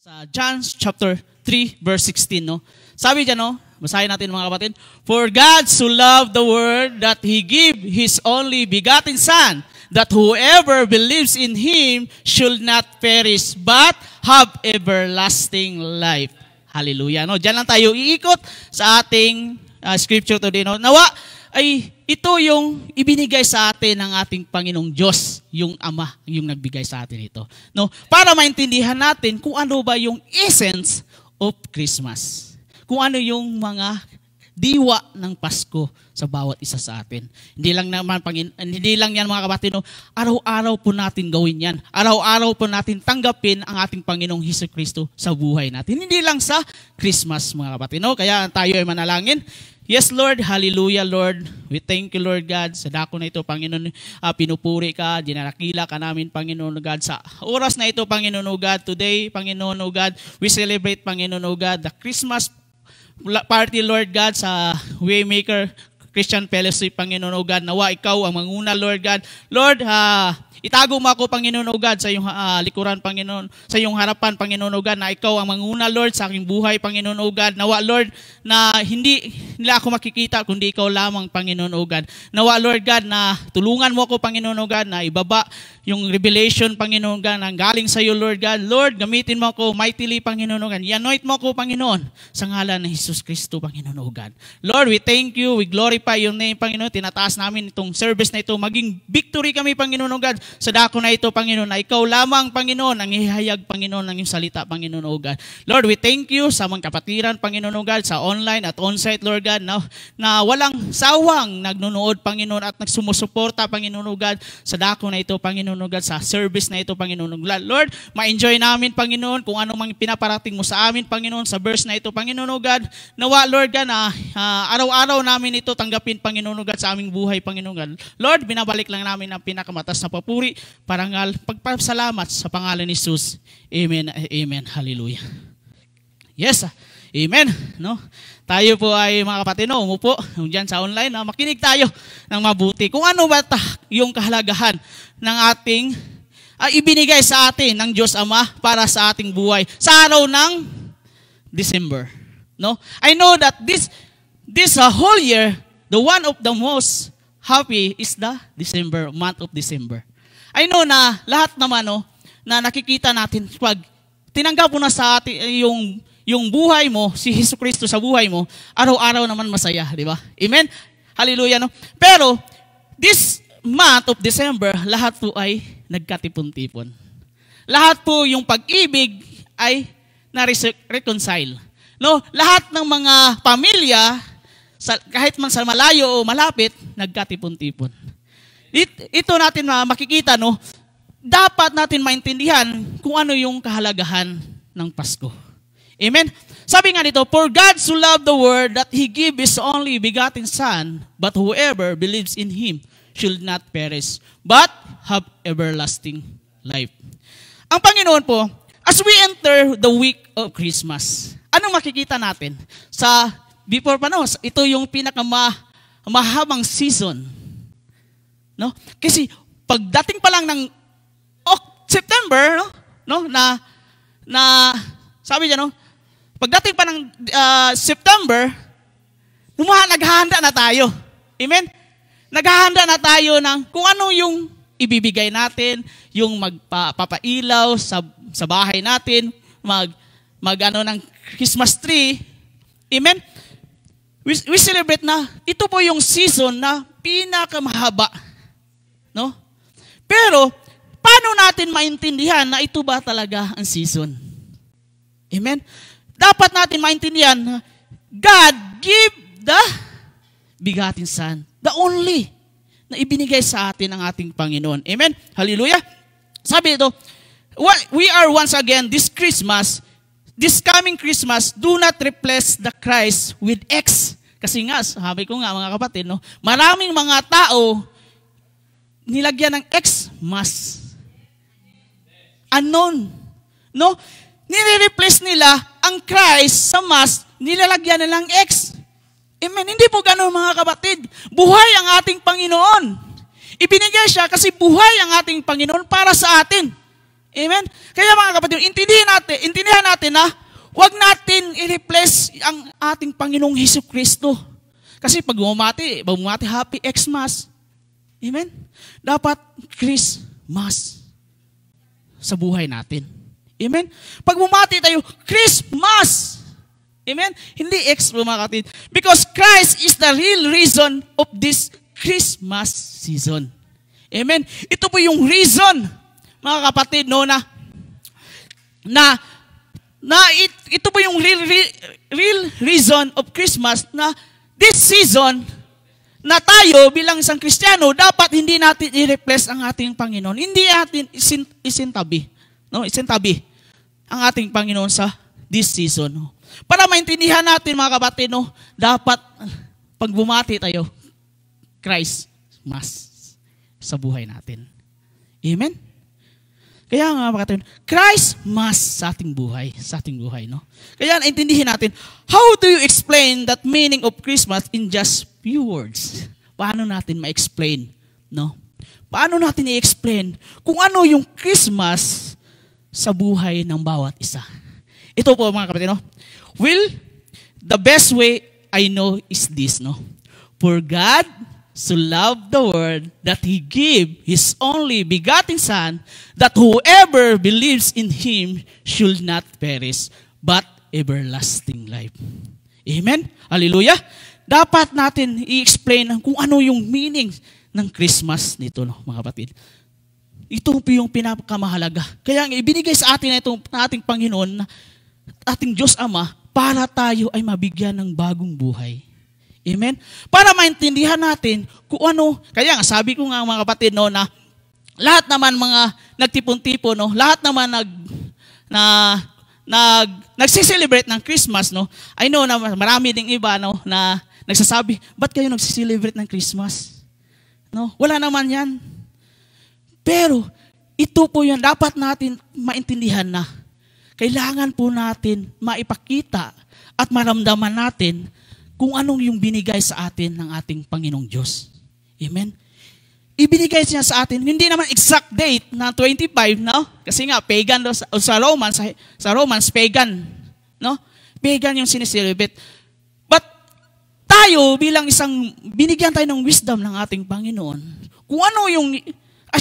Sa John chapter 3 verse 16, no? Sabi diyan, no? Basahin natin mga kapatid. For God so loved the world that He gave His only begotten Son, that whoever believes in Him should not perish but have everlasting life. Hallelujah, no? Diyan lang tayo iikot sa ating scripture today, no? Nawa ay ito yung ibinigay sa atin ng ating Panginoong Diyos, yung Ama, yung nagbigay sa atin ito. No? Para maintindihan natin kung ano ba yung essence of Christmas. Kung ano yung mga diwa ng Pasko sa bawat isa sa atin. Hindi lang yan mga kapatid, no? Araw-araw po natin gawin yan. Araw-araw po natin tanggapin ang ating Panginoong Hesukristo sa buhay natin. Hindi lang sa Christmas mga kapatid, no? Kaya tayo ay manalangin. Yes, Lord. Hallelujah, Lord. We thank you, Lord God. Sa dako na ito, Panginoon, pinupuri ka, dinanakila ka namin, Panginoon God. Sa oras na ito, Panginoon God, today, Panginoon God, we celebrate, Panginoon God, the Christmas party, Lord God, sa Waymaker Christian Fellowship, Panginoon God. Nawa, ikaw ang manguna, Lord God. Lord, itago mo ako, Panginoon God, sa iyong likuran, Panginoon, sa iyong harapan, Panginoon God, na ikaw ang manguna, Lord, sa aking buhay, Panginoon God. Nawa, Lord, na hindi nila ako makikita, kundi ikaw lamang, Panginoon God. Nawa, Lord God, na tulungan mo ako, Panginoon God, na ibaba yung revelation, Panginoon God, na galing sa iyo, Lord God. Lord, gamitin mo ako mightily, Panginoon God. I-anoint mo ako, Panginoon, sa ngalan ng Jesus Kristo, Panginoon God. Lord, we thank you, we glorify your name, Panginoon. Tinataas namin itong service na ito. Maging victory kami, Panginoon God, sa dako na ito, Panginoon, na ikaw lamang, Panginoon, ang ihayag, Panginoon, ng iyong salita, Panginoon God. Lord, we thank you sa mga kapatiran, Panginoon God, sa online at on-site, Lord God, na walang sawang nagnunood, Panginoon, at nagsumusuporta, Panginoon God, sa dako na ito, Panginoon God, sa service na ito, Panginoon God. Lord, ma-enjoy namin, Panginoon, kung ano mang pinaparating mo sa amin, Panginoon, sa verse na ito, Panginoon God. Nawa, Lord God, na araw-araw namin ito tanggapin, Panginoon God, sa aming buhay, Panginoon God. Lord, binabalik lang namin ang pinakamatas na papuri, parangal, pagpasalamat sa pangalan ni Jesus. Amen. Amen. Hallelujah. Yes. Amen. No? Tayo po ay mga kapatid, no, umupo diyan sa online, makinig tayo ng mabuti. Kung ano ba yung kahalagahan ng ating ibinigay sa atin ng Diyos Ama para sa ating buhay sa araw ng December. No? I know that this whole year, the one of the most happy is the month of December. I know na lahat naman, no, na nakikita natin pag tinanggap mo na sa atin yung buhay mo, si Hesukristo sa buhay mo, araw-araw naman masaya, di ba? Amen? Hallelujah, no? Pero, this month of December, lahat po ay nagkatipon-tipon. Lahat po yung pag-ibig ay na-reconcile. No? Lahat ng mga pamilya, kahit man sa malayo o malapit, nagkatipon-tipon. Ito natin makikita, no? Dapat natin maintindihan kung ano yung kahalagahan ng Pasko. Amen? Sabi nga dito, for God so loved the world that He gave His only begotten Son, but whoever believes in Him should not perish, but have everlasting life. Ang Panginoon po, as we enter the week of Christmas, anong makikita natin? Before pa, no, ito yung pinakamahabang season. No? Kasi pagdating pa lang ng September, no, na sabi niya, no, pagdating pa ng September, naghahanda na tayo. Amen? Naghahanda na tayo ng kung ano yung ibibigay natin, yung magpapailaw sa bahay natin, ng Christmas tree. Amen? We celebrate na ito po yung season na pinakamahaba. No? Pero, paano natin maintindihan na ito ba talaga ang season? Amen? Dapat natin maintindihan na God give the begotten Son, the only na ibinigay sa atin ng ating Panginoon. Amen? Hallelujah! Sabi ito, we are once again this coming Christmas, do not replace the Christ with X. Kasi nga, sabi ko nga mga kapatid, no, maraming mga tao nilagyan ng Xmas. Unknown. No? Nire-replace nila ang Christ sa Mass, nilalagyan nilang X. Amen. Hindi po ganun mga kapatid. Buhay ang ating Panginoon. Ibinigay siya kasi buhay ang ating Panginoon para sa atin. Amen? Kaya mga kapatid, intindihan natin na huwag natin i-replace ang ating Panginoong Hesukristo. Kasi pag bumati, Happy Xmas. Amen? Dapat Christmas sa buhay natin. Amen? Pag bumati tayo, Christmas! Amen? Hindi X, mga kapatid. Because Christ is the real reason of this Christmas season. Amen? Ito po yung reason, mga kapatid, no, ito po yung real reason of Christmas na this season na tayo bilang isang Kristiyano, dapat hindi natin i-replace ang ating Panginoon. Hindi natin isintabi. No? Isintabi ang ating Panginoon sa this season. No? Para maintindihan natin, mga kapatid, no, dapat pag bumati tayo, Christ mas sa buhay natin. Amen? Kaya nga, mga kapatid, Christ mas sa ating buhay, no? Kaya intindihin natin, how do you explain that meaning of Christmas in just few words? Paano natin ma-explain, no? Paano natin i-explain kung ano yung Christmas sa buhay ng bawat isa? Ito po, mga kapatid, no? Well, the best way I know is this, no? For God so loved the world that He gave His only begotten Son, that whoever believes in Him should not perish, but everlasting life. Amen? Hallelujah? Dapat natin i-explain kung ano yung meaning ng Christmas nito, no, mga kapatid. Ito po yung pinakamahalaga. Kaya ibinigay sa atin itong ating Panginoon, ating Diyos Ama, para tayo ay mabigyan ng bagong buhay. Amen? Para maintindihan natin kung ano, kaya nga sabi ko nga mga kapatid, no, na lahat naman mga nagtipon-tipon, no, lahat naman nagsiselebrate ng Christmas, no. I know na marami ding iba, no, na nagsasabi, ba't kayo nagsiselebrate ng Christmas? No, wala naman 'yan. Pero ito po 'yan, dapat natin maintindihan na kailangan po natin maipakita at maramdaman natin kung anong yung binigay sa atin ng ating Panginoong Diyos. Amen? Ibinigay niya sa atin, hindi naman exact date na 25, no? Kasi nga, pagan daw sa Romans, pagan. No? Pagan yung sineselebrate. But tayo, bilang binigyan tayo ng wisdom ng ating Panginoon, kung ano yung,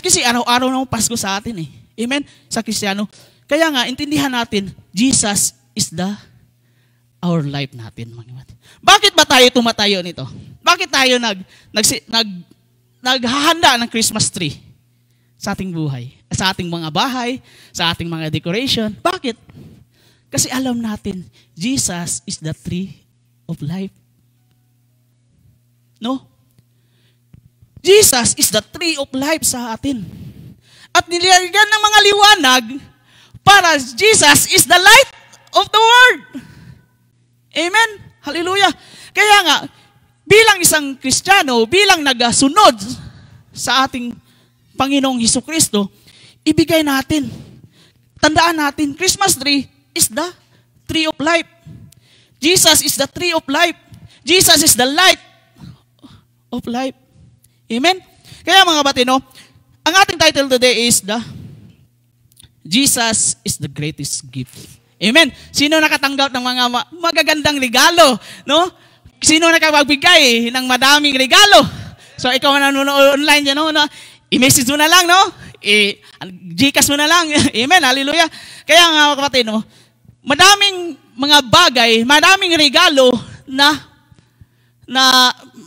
kasi araw-araw ng Pasko sa atin eh. Amen? Sa Kristiyano. Kaya nga, intindihan natin, Jesus is our life natin, mga kapatid. Bakit ba tayo tumatayo nito? Bakit tayo naghahanda ng Christmas tree sa ating buhay? Sa ating mga bahay, sa ating mga decoration. Bakit? Kasi alam natin, Jesus is the tree of life. No? Jesus is the tree of life sa atin. At nilagyan ng mga liwanag para Jesus is the light of the world. Amen? Hallelujah. Kaya nga, bilang isang Kristiyano, bilang nagasunod sa ating Panginoong Hesukristo, ibigay natin, tandaan natin, Christmas tree is the tree of life. Jesus is the tree of life. Jesus is the light of life. Amen? Kaya mga batino, ang ating title today is Jesus is the greatest gift. Amen. Sino nakatanggap ng mga magagandang regalo, no? Sino nakapagbigay ng madaming regalo? So ikaw na nanonood online diyan, no? I-message mo na lang, no? Gcash mo na lang. Amen. Hallelujah. Kaya nga kapatid, no, madaming mga bagay, madaming regalo na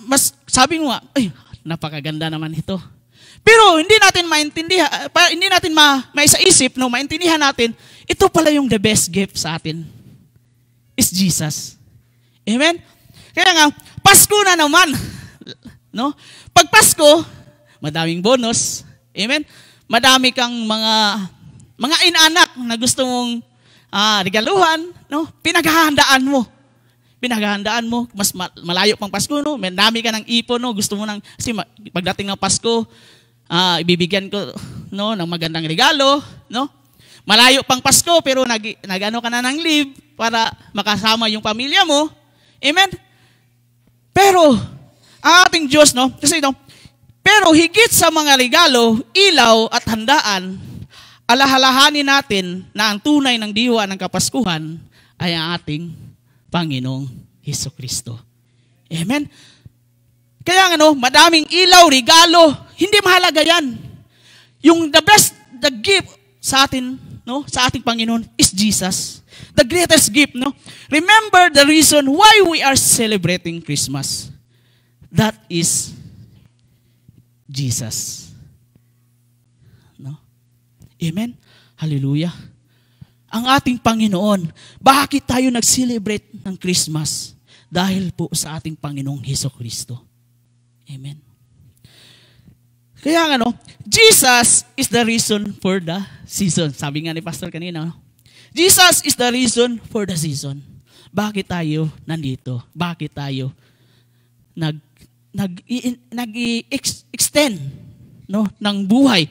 mas sabi mo, ay, napakaganda naman ito. Pero hindi natin maintindihan, hindi natin maisaisip, no, maintindihan natin, ito pala yung the best gift sa atin is Jesus. Amen? Kaya nga, Pasko na naman. No? Pag Pasko, madaming bonus. Amen? Madami kang mga inanak na gusto mong regaluhan, no? Pinaghahandaan mo. Mas malayo pang Pasko, no? May dami ka ng ipon, no? Gusto mo kasi pagdating ng Pasko, ibibigyan ko, no, ng magandang regalo, no? Malayo pang Pasko pero nag-ano ka na ng leave para makasama yung pamilya mo. Amen? Pero ang ating Diyos, no, kasi pero higit sa mga regalo, ilaw at handaan, alahalahanin natin na ang tunay ng diwa ng Kapaskuhan ay ang ating Panginoong Hesukristo. Amen? Kaya madaming ilaw, regalo, hindi mahalaga yan. Yung the gift sa atin, sa ating Panginoon is Jesus. The greatest gift, Remember the reason why we are celebrating Christmas. That is Jesus. Amen? Hallelujah. Ang ating Panginoon, bakit tayo nag-celebrate ng Christmas? Dahil po sa ating Panginoong Hesukristo. Amen. Kaya Jesus is the reason for the season. Sabi nga ni Pastor kanina, Jesus is the reason for the season. Bakit tayo nandito? Bakit tayo nag-extend ng buhay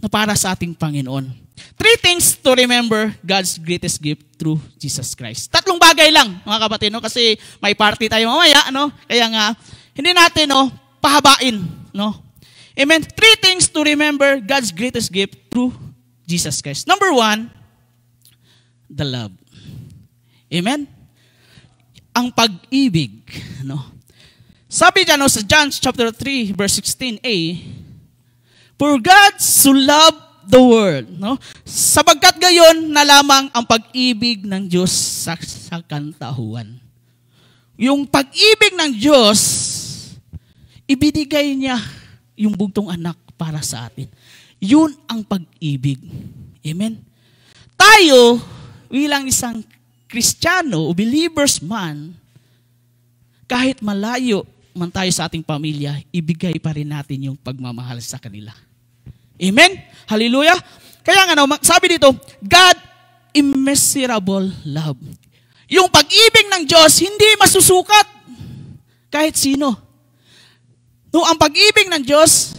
na para sa ating Panginoon? 3 things to remember God's greatest gift through Jesus Christ. 3 bagay lang, mga kapatid, kasi may party tayo mamaya, Kaya nga, hindi natin, pahabain, Amen. 3 things to remember God's greatest gift through Jesus Christ. Number 1, the love. Amen. Ang pag-ibig, Sabi dyan, sa John chapter 3, verse 16a, for God so loved the world, sapagkat gayon na lamang ang pag-ibig ng Diyos sa kantahuan. Yung pag-ibig ng Diyos, ibinigay niya yung bugtong anak para sa atin. Yun ang pag-ibig. Amen? Tayo, bilang isang Kristiyano o believers man, kahit malayo man tayo sa ating pamilya, ibigay pa rin natin yung pagmamahal sa kanila. Amen? Hallelujah? Kaya sabi dito, God immeasurable love. Yung pag-ibig ng Diyos, hindi masusukat kahit sino. Ang pag-ibig ng Diyos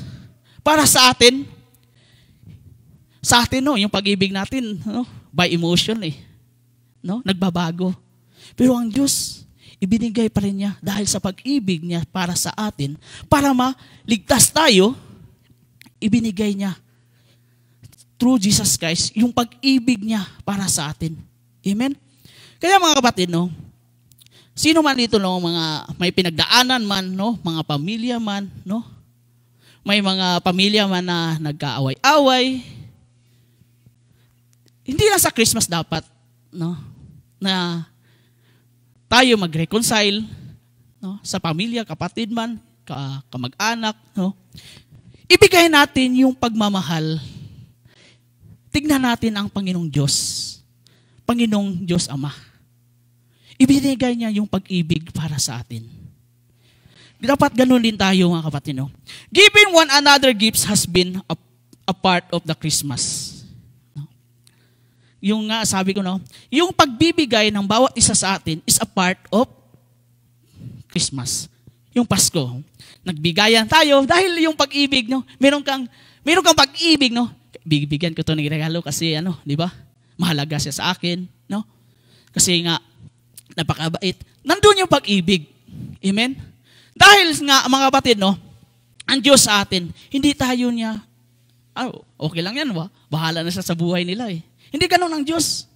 para sa atin, yung pag-ibig natin, by emotion nagbabago. Pero ang Diyos, ibinigay pa rin niya dahil sa pag-ibig niya para sa atin, para maligtas tayo, ibinigay niya through Jesus Christ, yung pag-ibig niya para sa atin. Amen? Kaya mga kapatid, sino man dito, mga may pinagdaanan man, mga pamilya man, may mga pamilya man na nagkaaway-away, hindi lang sa Christmas dapat, na tayo mag-reconcile, sa pamilya, kapatid man, kamag-anak, ibigay natin yung pagmamahal. Tignan natin ang Panginoong Diyos. Panginoong Diyos Ama. Ibinigay niya yung pag-ibig para sa atin. Dapat ganun din tayo, mga kapatid. Giving one another gifts has been a part of the Christmas. Yung nga, sabi ko, yung pagbibigay ng bawat isa sa atin is a part of Christmas. Yung Pasko. Nagbigayan tayo dahil yung pag-ibig, meron kang pag-ibig, bibigyan ko to ng regalo kasi di ba? Mahalaga siya sa akin, Kasi nga napakabait. Nandun yung pag-ibig. Amen? Dahil nga mga kapatid, ang Diyos sa atin, hindi tayo niya okay lang yan, bahala na siya sa buhay nila Hindi ganun ang Diyos.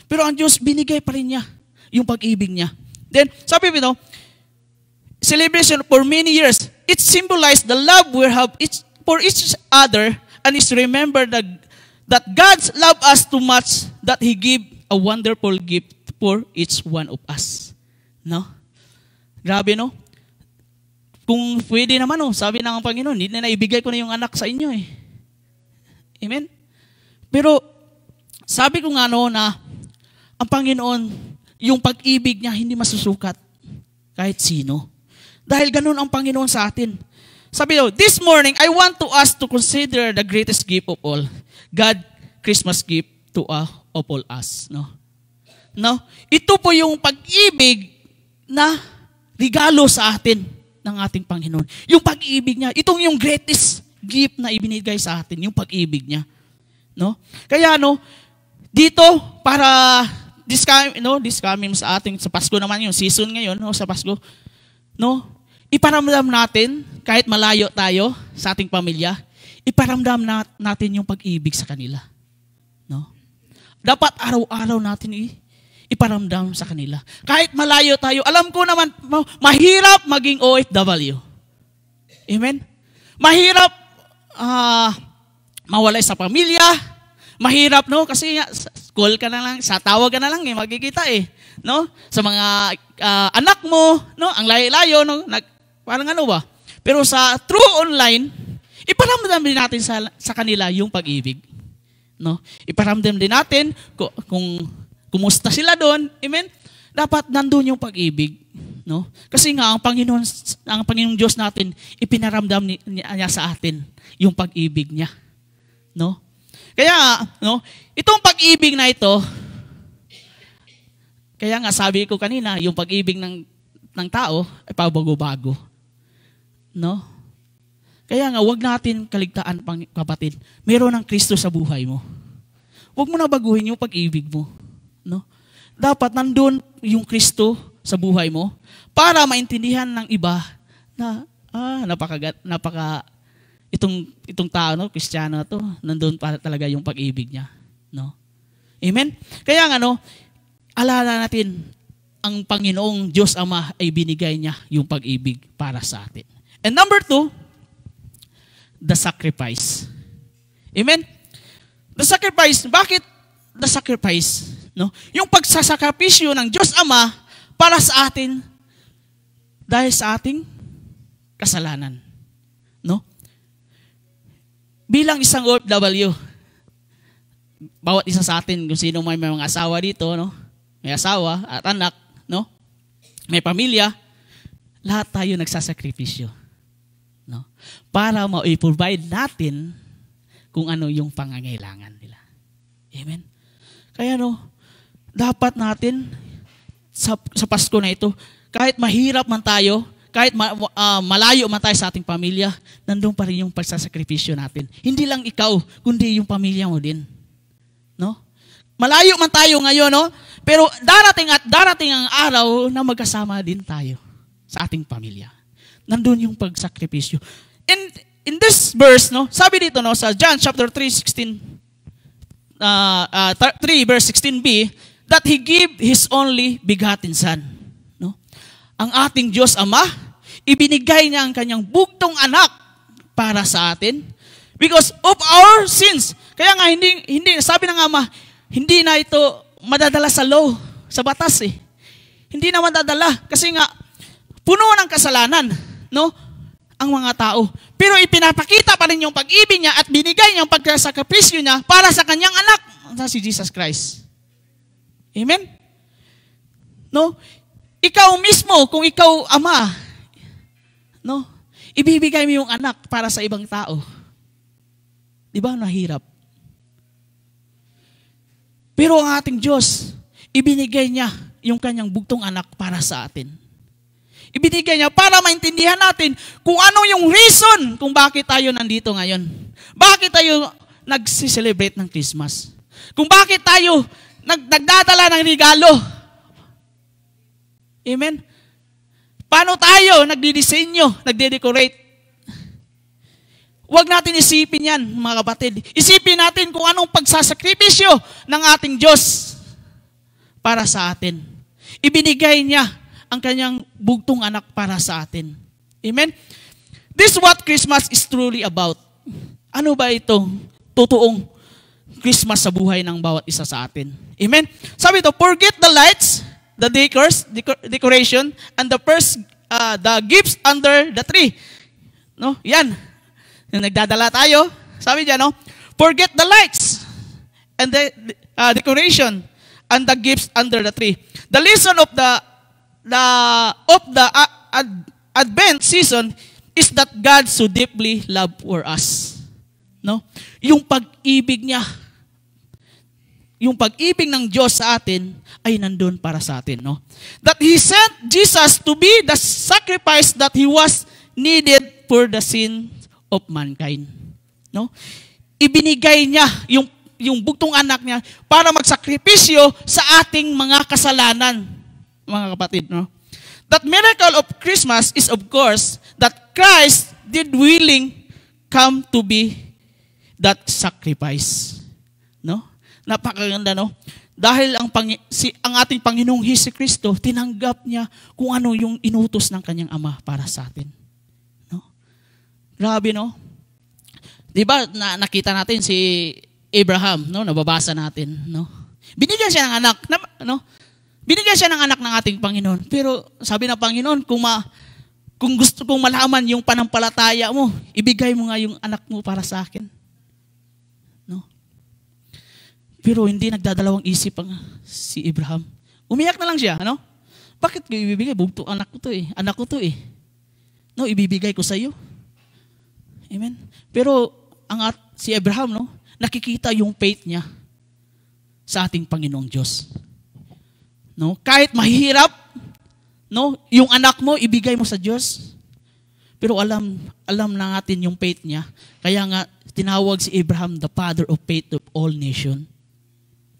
Pero ang Diyos binigay pa rin niya yung pag-ibig niya. Then sabi mo, celebration for many years, it symbolized the love we have for each other. And is remember that God's love us too much that He gave a wonderful gift for each one of us. Grabe, Kung pwede naman, sabi ng Panginoon, hindi na ibigay ko na yung anak sa inyo Amen? Pero, sabi ko nga na ang Panginoon, yung pag-ibig niya hindi masusukat kahit sino. Dahil ganun ang Panginoon sa atin. Sabi daw, this morning, I want to us to consider the greatest gift of all. God, Christmas gift to of all us. Ito po yung pag-ibig na regalo sa atin ng ating Panginoon. Yung pag-ibig niya, itong yung greatest gift na ibinigay sa atin, yung pag-ibig niya. Kaya dito, para this coming sa ating, sa Pasko naman yung season ngayon, sa Pasko, iparamdam natin, kahit malayo tayo sa ating pamilya, iparamdam natin yung pag-ibig sa kanila. dapat araw-araw natin iparamdam sa kanila. Kahit malayo tayo, alam ko naman, mahirap maging OFW. Amen? Mahirap mawalay sa pamilya. Mahirap, no? Kasi call ka na lang, sa tawag ka na lang, magkikita no? Sa mga anak mo, no? Ang layo-layo, no? Parang ano ba? Pero sa true online, iparamdam din natin sa kanila yung pag-ibig. No? Iparamdam din natin kung kumusta sila doon. Amen? Dapat nandun yung pag-ibig. No? Kasi nga, ang Panginoong Diyos natin, ipinaramdam niya sa atin yung pag-ibig niya. No? Kaya, no, itong pag-ibig na ito, kaya nga sabi ko kanina, yung pag-ibig ng tao ay pabago-bago. No? Kaya nga, wag natin kaligtaan, kapatid. Meron ng Kristo sa buhay mo. Wag mo na baguhin yung pag-ibig mo. No? Dapat nandun yung Kristo sa buhay mo para maintindihan ng iba na itong tao, no, Kristiyano to, nandun para talaga yung pag-ibig niya. No? Amen? Kaya nga, no, alala natin, ang Panginoong Diyos Ama ay binigay niya yung pag-ibig para sa atin. And number 2, the sacrifice. Amen? The sacrifice, bakit the sacrifice? No? Yung pagsasakripisyo ng Diyos Ama para sa atin dahil sa ating kasalanan. No? Bilang isang OFW, bawat isa sa atin, kung sino may mga asawa dito, no? May asawa at anak, no? May pamilya, lahat tayo nagsasakripisyo. No? Para ma-provide natin kung ano yung pangangailangan nila. Amen? Kaya dapat natin sa Pasko na ito, kahit mahirap man tayo, kahit malayo man tayo sa ating pamilya, nandun pa rin yung pagsasakripisyo natin. Hindi lang ikaw, kundi yung pamilya mo din. No? Malayo man tayo ngayon, no? Pero darating ang araw na magkasama din tayo sa ating pamilya. Nandun yung pagsakripisyo. In this verse, no, sabi dito, no, sa John chapter 3 verse 16b, that He gave His only begotten Son. No? Ang ating Diyos Ama, ibinigay niya ang kanyang bugtong anak para sa atin because of our sins. Kaya nga, hindi sabi ng Ama, hindi na ito madadala sa law, sa batas Hindi na madadala kasi nga, puno ng kasalanan, no? Ang mga tao. Pero ipinapakita pa rin yung pag-ibig niya at binigay niya ang pagkasakripisyo niya para sa kanyang anak, na si Jesus Christ. Amen? No? Ikaw mismo, kung ikaw ama, no? Ibibigay mo yung anak para sa ibang tao. Di ba? Nahirap. Pero ang ating Diyos, ibinigay niya yung kanyang bugtong anak para sa atin. Ibinigay niya para maintindihan natin kung ano yung reason kung bakit tayo nandito ngayon. Bakit tayo nag-celebrate ng Christmas. Kung bakit tayo nagdadala ng regalo. Amen? Paano tayo nagdidisenyo, nagde-decorate? Huwag natin isipin yan, mga kapatid. Isipin natin kung anong pagsasakripisyo ng ating Diyos para sa atin. Ibinigay niya ang kanyang bugtong anak para sa atin. Amen? This is what Christmas is truly about. Ano ba ito? Totoong Christmas sa buhay ng bawat isa sa atin. Amen? Sabi ito, forget the lights, the decoration, and the gifts under the tree. No? Yan. Yung nagdadala tayo, sabi dyan, no? Forget the lights and the decoration and the gifts under the tree. The lesson of the Advent season is that God so deeply loved for us. No? Yung pag-ibig niya, yung pag-ibig ng Diyos sa atin ay nandun para sa atin. No? That He sent Jesus to be the sacrifice that He was needed for the sin of mankind. No? Ibinigay niya yung bugtong anak niya para magsakripisyo sa ating mga kasalanan, mga kapatid. No? That miracle of Christmas is, of course, that Christ did willing come to be that sacrifice. No? Napakaganda, no? Dahil ang ating Panginoong Jesucristo, tinanggap niya kung ano yung inutos ng kanyang Ama para sa atin. No? Grabe, no? Diba, nakita natin si Abraham, no? Nababasa natin, no? Binigyan siya ng anak, no? Binigyan siya ng anak ng ating Panginoon. Pero sabi ng Panginoon, kung gusto kong malaman yung panampalataya mo, ibigay mo nga yung anak mo para sa akin. No? Pero hindi nagdadalawang isip ang si Abraham. Umiyak na lang siya, ano? Bakit ko ibibigay? Bugto, anak ko to eh. Anak ko to eh. No, ibibigay ko sa iyo. Amen. Pero si Abraham, no, nakikita yung faith niya sa ating Panginoong Diyos. No, kahit mahirap, no, yung anak mo ibigay mo sa Diyos. Pero alam na natin yung faith niya. Kaya nga tinawag si Abraham the father of faith of all nation.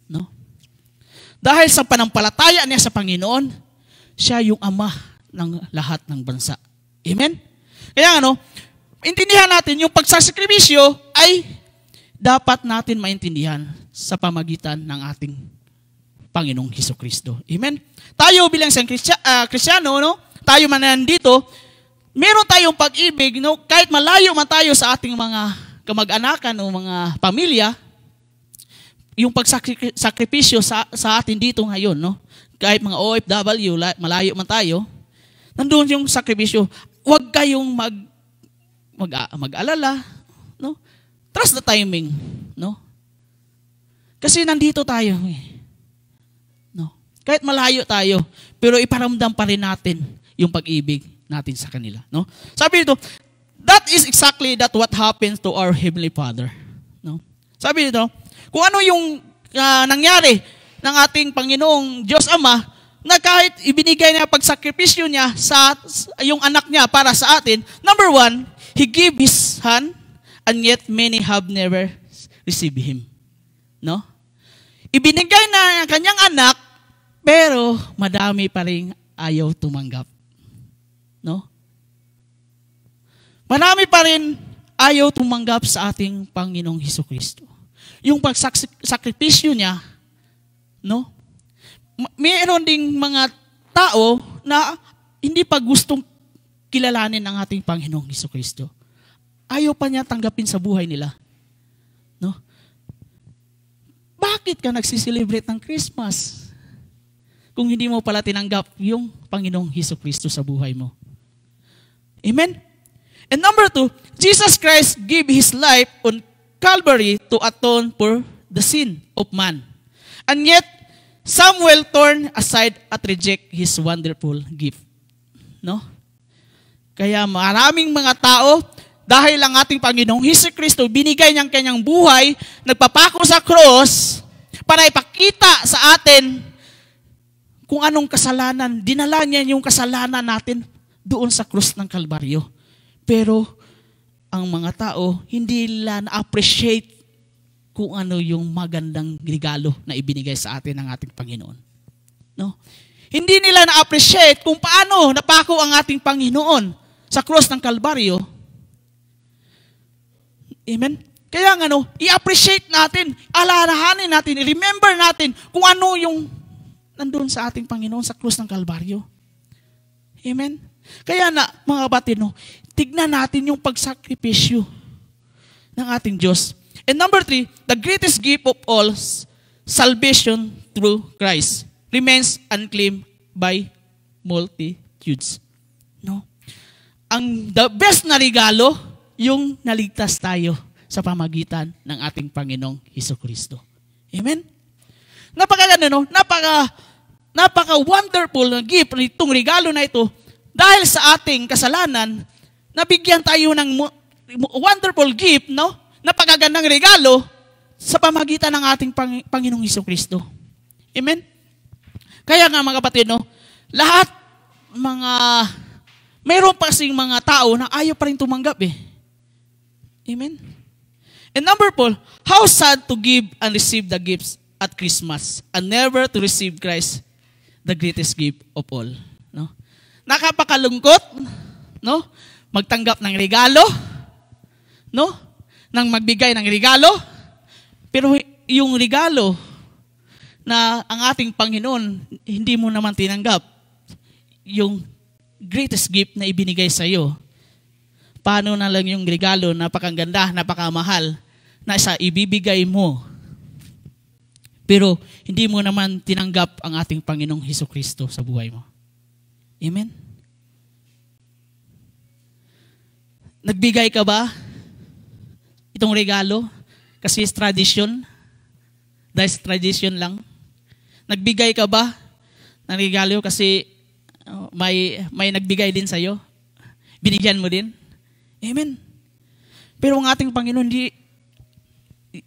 No? Dahil sa panampalataya niya sa Panginoon, siya yung ama ng lahat ng bansa. Amen? Kaya intindihan natin yung pagsasakripisyo ay dapat natin maintindihan sa pamagitan ng ating Panginoong Jesucristo. Amen? Tayo bilang isang Kristiyano, no? Tayo man nandito, meron tayong pag-ibig, no? Kahit malayo man tayo sa ating mga kamag-anakan o mga pamilya, yung pagsakripisyo sa atin dito ngayon, no? Kahit mga OFW, malayo man tayo, nandun yung sakripisyo. Huwag kayong mag-alala, no? Trust the timing, no? Kasi nandito tayo, no? Kahit malayo tayo, pero iparamdam pa rin natin yung pag-ibig natin sa kanila, no? Sabi dito, that is exactly what happens to our Heavenly Father, no? Sabi dito, kung ano yung nangyari ng ating Panginoong Diyos Ama, na kahit ibinigay niya pagsakripisyo niya sa yung anak niya para sa atin, number one, He gave His Son, and yet many have never received Him. No? Ibinigay na ang kanyang anak, pero madami pa rin ayaw tumanggap. No? Marami pa rin ayaw tumanggap sa ating Panginoong Jesucristo. Yung pagsakripisyo niya, no? Mayroon ding mga tao na hindi pa gustong kilalanin ang ating Panginoong Jesucristo. Ayaw pa niya tanggapin sa buhay nila. No? Bakit ka nagsiselebrate ng Christmas kung hindi mo pala tinanggap yung Panginoong Jesucristo sa buhay mo? Amen? And number two, Jesus Christ gave His life on Calvary to atone for the sin of man. And yet, some will turn aside at reject His wonderful gift. No? Kaya maraming mga tao, dahil ang ating Panginoong Jesucristo, binigay niyang kanyang buhay, nagpapako sa cross, para ipakita sa atin kung anong kasalanan. Dinala niya yung kasalanan natin doon sa cross ng Kalbaryo. Pero, ang mga tao, hindi nila na-appreciate kung ano yung magandang regalo na ibinigay sa atin ng ating Panginoon. No? Hindi nila na-appreciate kung paano napako ang ating Panginoon sa cross ng Kalbaryo. Amen? Kaya i-appreciate natin, alalahanin natin, i-remember natin kung ano yung nandun sa ating Panginoon sa cross ng Kalbaryo. Amen? Kaya mga kapatid, tignan natin yung pagsakripisyo ng ating Diyos. And number three, the greatest gift of all, salvation through Christ, remains unclaimed by multitudes. No? The best na regalo, yung naligtas tayo sa pamagitan ng ating Panginoong Jesucristo. Amen? Napakaganda, napaka-wonderful na gift, itong regalo na ito, dahil sa ating kasalanan, nabigyan tayo ng wonderful gift, no? Napakagandang regalo sa pamagitan ng ating Panginoong Jesucristo. Amen? Kaya nga mga kapatid, lahat mayroon pa kasing mga tao na ayaw pa rin tumanggap eh. Amen? And number 4, how sad to give and receive the gifts at Christmas and never to receive Christ, the greatest gift of all. No? Nakapakalungkot, no? Magtanggap ng regalo, no? Nang magbigay ng regalo, pero yung regalo na ang ating Panginoon hindi mo naman tinanggap, yung greatest gift na ibinigay sa iyo, paano na lang yung regalo, napakaganda, napakamahal, na isa ibibigay mo, pero hindi mo naman tinanggap ang ating Panginoong Hesukristo sa buhay mo. Amen? Nagbigay ka ba itong regalo? Kasi is tradition. Dahil tradition lang. Nagbigay ka ba ng regalo kasi may nagbigay din sa'yo? Binigyan mo din? Amen. Pero ang ating Panginoon,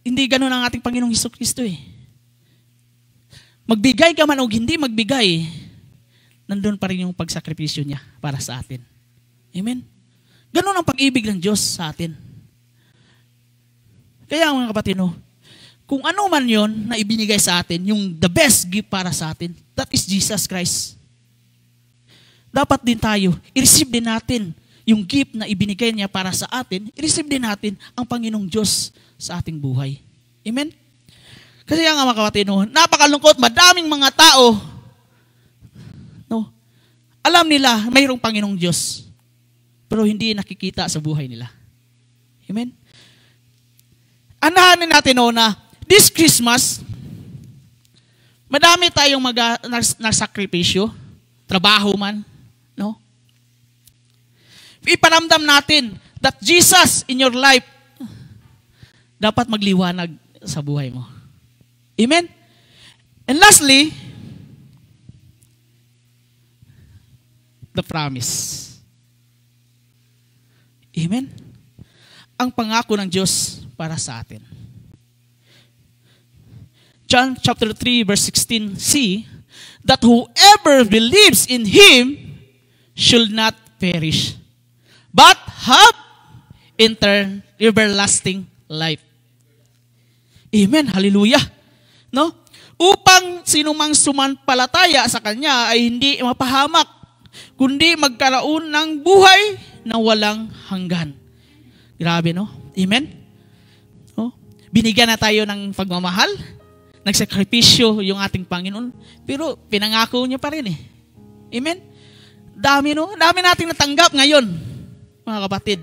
hindi ganun ang ating Panginoong Hesukristo eh. Magbigay ka man o hindi magbigay, nandun pa rin yung pagsakripisyo niya para sa atin. Amen? Ganun ang pag-ibig ng Diyos sa atin. Kaya mga kapatid, kung ano man yon na ibinigay sa atin, yung the best gift para sa atin, that is Jesus Christ. Dapat din tayo, i-receive din natin yung gift na ibinigay niya para sa atin, i-receive din natin ang Panginoong Diyos sa ating buhay. Amen? Kasi nga mga kapatid, napakalungkot, madaming mga tao, alam nila mayroong Panginoong Diyos, pero hindi nakikita sa buhay nila. Amen? Anahanin natin na this Christmas, madami tayong nagsakripisyo, trabaho man, iparamdam natin that Jesus in your life dapat magliwanag sa buhay mo. Amen? And lastly, the promise. Amen? Ang pangako ng Diyos para sa atin. John chapter 3 verse 16, that whoever believes in Him should not perish, but have everlasting life. Amen. Hallelujah. Upang sinumang sumampalataya sa Kanya ay hindi mapahamak, kundi magkaroon ng buhay na walang hanggan. Grabe, Amen? Binigyan na tayo ng pagmamahal, nagsakripisyo yung ating Panginoon, pero pinangako niya pa rin eh. Amen? Dami nating natanggap ngayon, mga kapatid.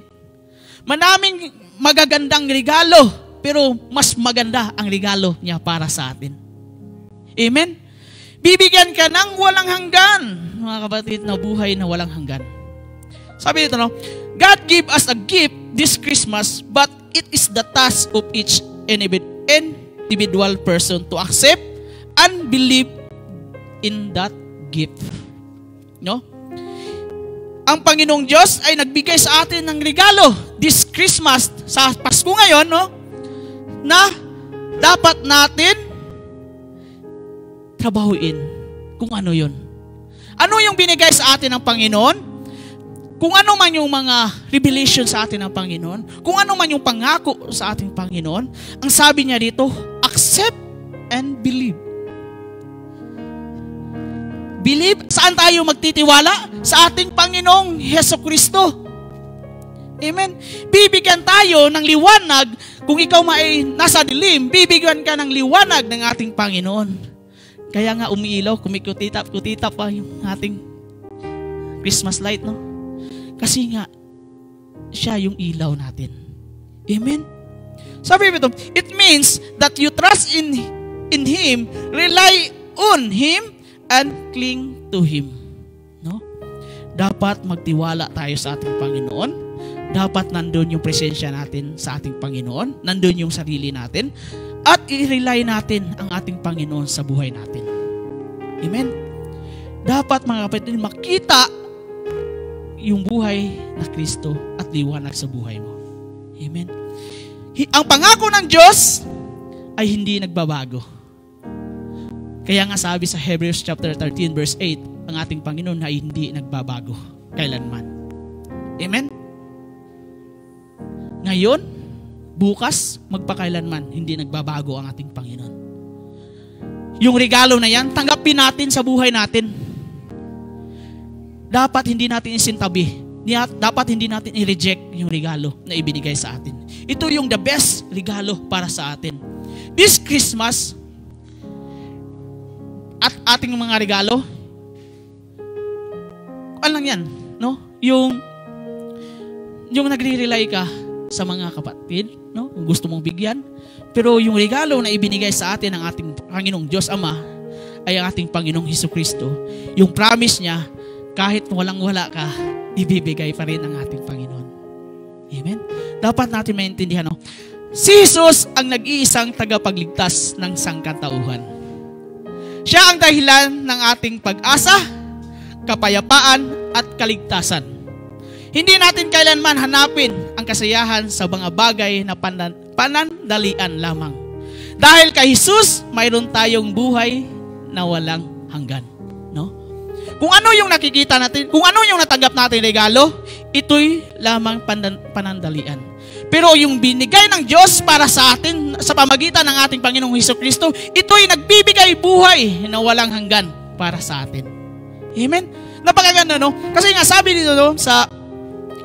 Maraming magagandang regalo, pero mas maganda ang regalo niya para sa atin. Amen? Bibigyan ka ng walang hanggan, mga kapatid, na buhay na walang hanggan. Sabi dito, God give us a gift this Christmas, but it is the task of each individual person to accept and believe in that gift. Ang Panginoong Diyos ay nagbigay sa atin ng regalo this Christmas, sa Pasko ngayon, na dapat natin trabahuin kung ano yun. Ano yung binigay sa atin ng Panginoon? Kung ano man yung mga revelation sa atin ng Panginoon, kung ano man yung pangako sa ating Panginoon, ang sabi niya dito, accept and believe. Believe, saan tayo magtitiwala? Sa ating Panginoong Hesukristo. Amen? Bibigyan tayo ng liwanag, kung ikaw ay nasa dilim, bibigyan ka ng liwanag ng ating Panginoon. Kaya nga umiilaw, kumikutitap pa yung ating Christmas light, Kasi nga, siya yung ilaw natin. Amen? Sabi ito, it means that you trust in Him, rely on Him, and cling to Him. Dapat magtiwala tayo sa ating Panginoon. Dapat nandun yung presensya natin sa ating Panginoon. Nandun yung sarili natin. At i-rely natin ang ating Panginoon sa buhay natin. Amen? Dapat mga kapatid, makita yung buhay na Kristo at liwanag sa buhay mo. Amen? Ang pangako ng Diyos ay hindi nagbabago. Kaya nga sabi sa Hebrews chapter 13 verse 8, ang ating Panginoon ay hindi nagbabago kailanman. Amen? Ngayon, bukas, magpakailanman, hindi nagbabago ang ating Panginoon. Yung regalo na yan, tanggapin natin sa buhay natin. Dapat hindi natin isintabi. Dapat hindi natin i-reject yung regalo na ibinigay sa atin. Ito yung the best regalo para sa atin. this Christmas, at ating mga regalo, ano lang yan, no? Yung nagre-rely ka sa mga kapatid, no? Kung gusto mong bigyan. Pero yung regalo na ibinigay sa atin ng ating Panginoong Diyos Ama ay ang ating Panginoong Hesukristo. Yung promise niya, kahit walang-wala ka, ibibigay pa rin ang ating Panginoon. Amen? Dapat natin maintindihan, no? Si Jesus ang nag-iisang tagapagligtas ng sangkatauhan. Siya ang dahilan ng ating pag-asa, kapayapaan, at kaligtasan. Hindi natin kailanman hanapin ang kasiyahan sa mga bagay na panandalian lamang. Dahil kay Jesus, mayroon tayong buhay na walang hanggan. No? Kung ano yung nakikita natin, kung ano yung natanggap natin regalo, ito'y lamang panandalian. Pero yung binigay ng Diyos para sa atin, sa pamagitan ng ating Panginoong Hesukristo, ito'y nagbibigay buhay na walang hanggan para sa atin. Amen? Napakaganda, no? Kasi nga sabi dito, no,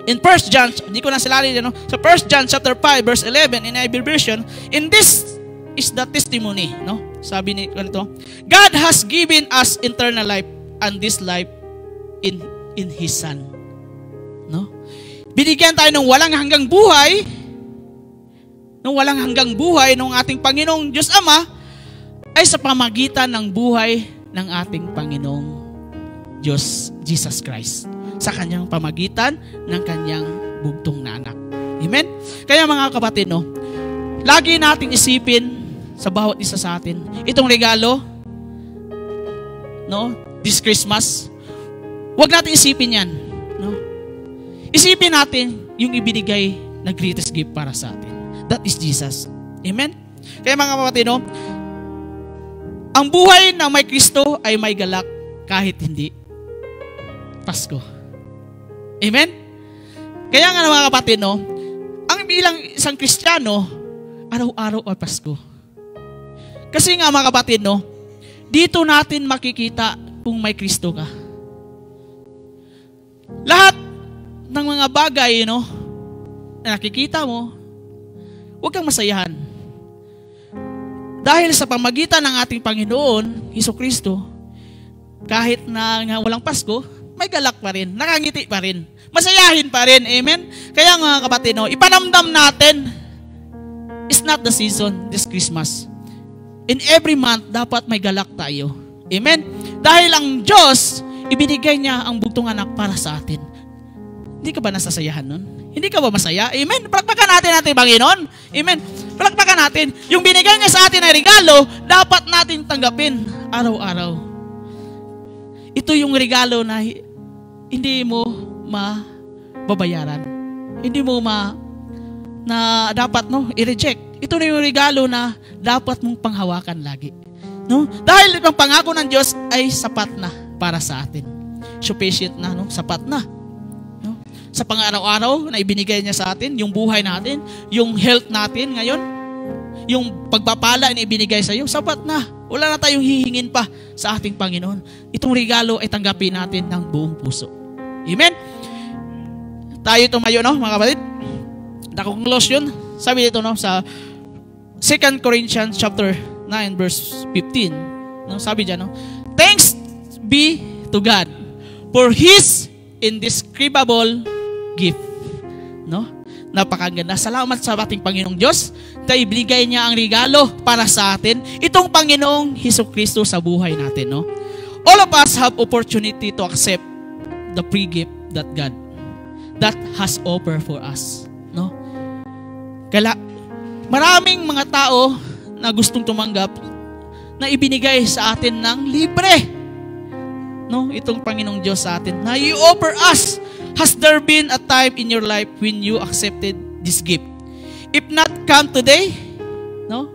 in 1 John, hindi ko na silali dito, no? Sa 1 John chapter 5, verse 11, in Bible version, in this is the testimony, no? Sabi ni ganito, God has given us eternal life, and this life in His Son. No? Binigyan tayo ng walang hanggang buhay, ng ating Panginoong Diyos Ama, ay sa pamagitan ng buhay ng ating Panginoong Diyos, Jesus Christ. Sa kanyang pamagitan ng kanyang bugtong na anak. Amen? Kaya mga kapatid, no, lagi nating isipin sa bawat isa sa atin, itong regalo, no, this Christmas, huwag natin isipin yan. No? Isipin natin yung ibinigay na greatest gift para sa atin. That is Jesus. Amen? Kaya mga kapatid, no, ang buhay na may Kristo ay may galak kahit hindi Pasko. Amen? Kaya nga mga kapatid, no, ang bilang isang Kristiyano, araw-araw ay Pasko. Kasi nga mga kapatid, no, dito natin makikita kung may Kristo ka. Lahat ng mga bagay, no, na nakikita mo, huwag kang masayahan. Dahil sa pamagitan ng ating Panginoon, Hesukristo, kahit na walang Pasko, may galak pa rin, nakangiti pa rin, masayahin pa rin. Amen? Kaya mga kapatid, no, ipanamdam natin, it's not the season, this Christmas. In every month, dapat may galak tayo. Amen? Dahil ang Diyos, ibinigay niya ang bugtong anak para sa atin. Hindi ka ba nasasayahan nun? Hindi ka ba masaya? Amen? Palakpakan natin ating Panginoon. Amen? Palakpakan natin. Yung binigay niya sa atin na regalo, dapat natin tanggapin araw-araw. Ito yung regalo na hindi mo mababayaran. Hindi mo na dapat, no, i-reject. Ito na yung regalo na dapat mong panghawakan lagi. No? Dahil ang pangako ng Diyos ay sapat na para sa atin. Sufficient na, no? Sapat na. No? Sa pang-araw-araw na ibinigay niya sa atin, yung buhay natin, yung health natin ngayon, yung pagpapala na ibinigay sa iyo, sapat na. Wala na tayong hihingin pa sa ating Panginoon. Itong regalo ay tanggapin natin ng buong puso. Amen? Tayo tumayo, no, mga kapatid? Na-conclusion, sabi dito, no, sa 2 Corinthians chapter 9 verse 15, no, sabi diyan, no, thanks be to God for His indescribable gift. No? Napakaganda. Salamat sa ating Panginoong Diyos dahil ibigay niya ang regalo para sa atin, itong Panginoong Hesukristo sa buhay natin. No? All of us have opportunity to accept the free gift that God that has offered for us. No? Kaya maraming mga tao na gustong tumanggap na ibinigay sa atin ng libre. No? Itong Panginoong Diyos sa atin na i-offer us. Has there been a time in your life when you accepted this gift? If not come today, no?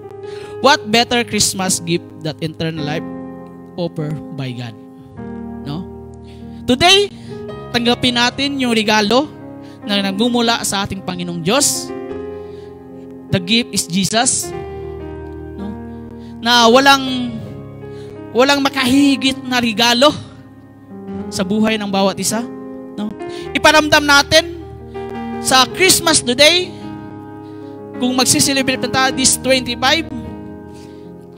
What better Christmas gift that eternal life offered by God? No? Today, tanggapin natin yung regalo na nagmumula sa ating Panginoong Diyos. The gift is Jesus. No? Na walang makahigit na regalo sa buhay ng bawat isa. No? Iparamdam natin sa Christmas today, kung magsiselebrate na tayo this 25,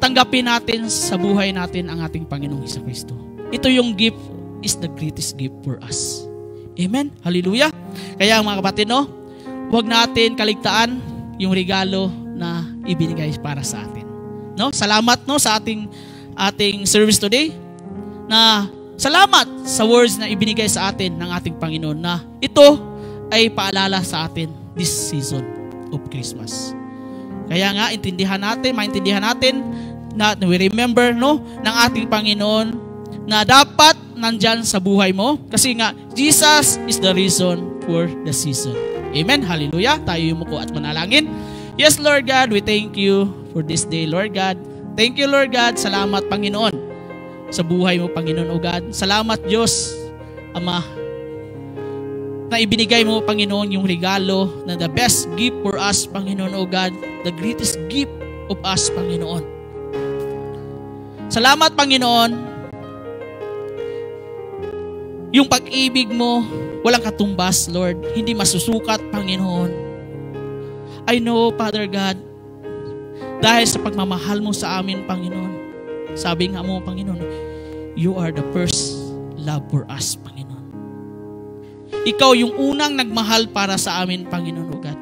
tanggapin natin sa buhay natin ang ating Panginoong Jesucristo. Ito yung gift is the greatest gift for us. Amen? Hallelujah! Kaya mga kapatid, no, huwag natin kaligtaan yung regalo na ibinigay para sa atin. No? Salamat no sa ating service today. Na salamat sa words na ibinigay sa atin ng ating Panginoon na ito ay paalala sa atin this season of Christmas. Kaya nga maintindihan natin na we remember no ng ating Panginoon na dapat nandyan sa buhay mo kasi nga Jesus is the reason for the season. Amen. Hallelujah. Tayo yumuko at manalangin. Yes, Lord God, we thank you for this day, Lord God. Thank you, Lord God. Salamat, Panginoon, sa buhay mo, Panginoon, O God. Salamat, Diyos, Ama, na ibinigay mo, Panginoon, yung regalo na the best gift for us, Panginoon, O God. The greatest gift of us, Panginoon. Salamat, Panginoon. Yung pag-ibig mo, walang katumbas, Lord. Hindi masusukat, Panginoon. I know, Father God, dahil sa pagmamahal mo sa amin, Panginoon, sabi nga mo, Panginoon, you are the first love for us, Panginoon. Ikaw yung unang nagmahal para sa amin, Panginoon, O God.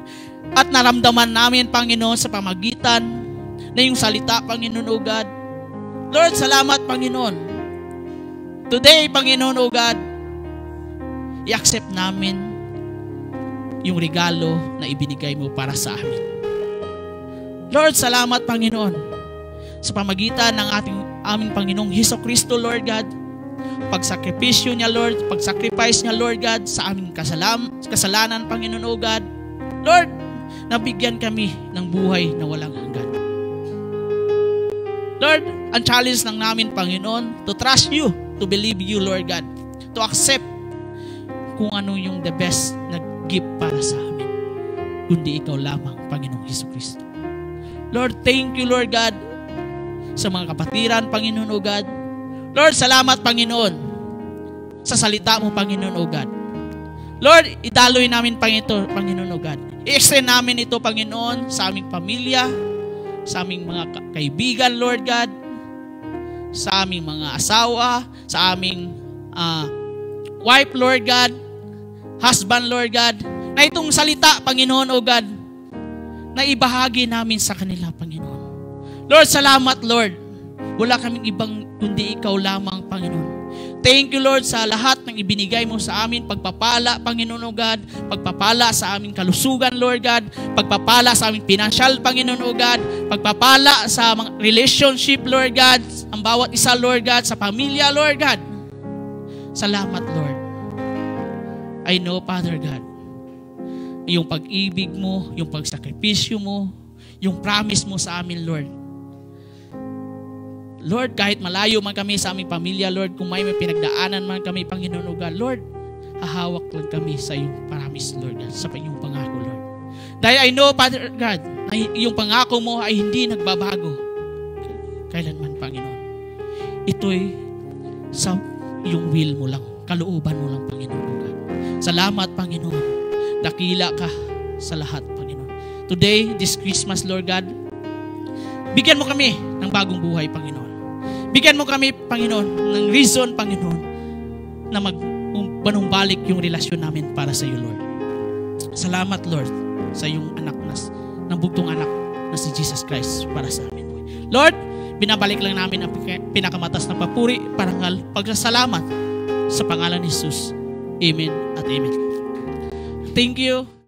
At naramdaman namin, Panginoon, sa pamagitan na yung salita, Panginoon, O God. Lord, salamat, Panginoon. Today, Panginoon, O God, i-accept namin yung regalo na ibinigay mo para sa amin. Lord, salamat, Panginoon, sa pamagitan ng aming Panginoong Jesucristo, Lord God, pagsakripisyo niya, Lord, pagsacrifice niya, Lord God, sa aming kasalanan, Panginoon, O God. Lord, nabigyan kami ng buhay na walang hanggan. Lord, ang challenge lang namin, Panginoon, to trust you, to believe you, Lord God, to accept kung ano yung the best na gift para sa amin, kundi ikaw lamang, Panginoong Jesucristo. Lord, thank you, Lord God, sa mga kapatiran, Panginoon, O God. Lord, salamat, Panginoon, sa salita mo, Panginoon, O God. Lord, idaloy namin, Panginoon, O God. I-extend namin ito, Panginoon, sa aming pamilya, sa aming mga kaibigan, Lord God, sa aming mga asawa, sa aming wife, Lord God, husband, Lord God, na itong salita, Panginoon, O God, na ibahagi namin sa kanila, Panginoon. Lord, salamat, Lord. Wala kaming ibang kundi ikaw lamang, Panginoon. Thank you, Lord, sa lahat ng ibinigay mo sa amin, pagpapala, Panginoon, O God, pagpapala sa aming kalusugan, Lord God, pagpapala sa aming financial, Panginoon, O God, pagpapala sa mga relationship, Lord God, ang bawat isa, Lord God, sa pamilya, Lord God. Salamat, Lord. I know, Father God, yung pag-ibig mo, yung pagsakripisyo mo, yung promise mo sa amin, Lord. Lord, kahit malayo man kami sa aming pamilya, Lord, kung may pinagdaanan man kami, Panginoon, O God, Lord, hahawak lang kami sa iyong promise, Lord, sa iyong pangako, Lord. Dahil I know, Father God, na yung pangako mo ay hindi nagbabago kailanman, Panginoon. Ito'y sa iyong will mo lang, kalooban mo lang, Panginoon, O God. Salamat, Panginoon. Dakila ka sa lahat, Panginoon. Today, this Christmas, Lord God, bigyan mo kami ng bagong buhay, Panginoon. Bigyan mo kami, Panginoon, ng reason, Panginoon, na manumbalik yung relasyon namin para sa iyo, Lord. Salamat, Lord, sa iyong anak ng bugtong anak na si Jesus Christ para sa amin. Lord, binabalik lang namin ang pinakamatas na papuri, parangal, pagsasalamat sa pangalan ni Jesus. Amen at amen. Thank you.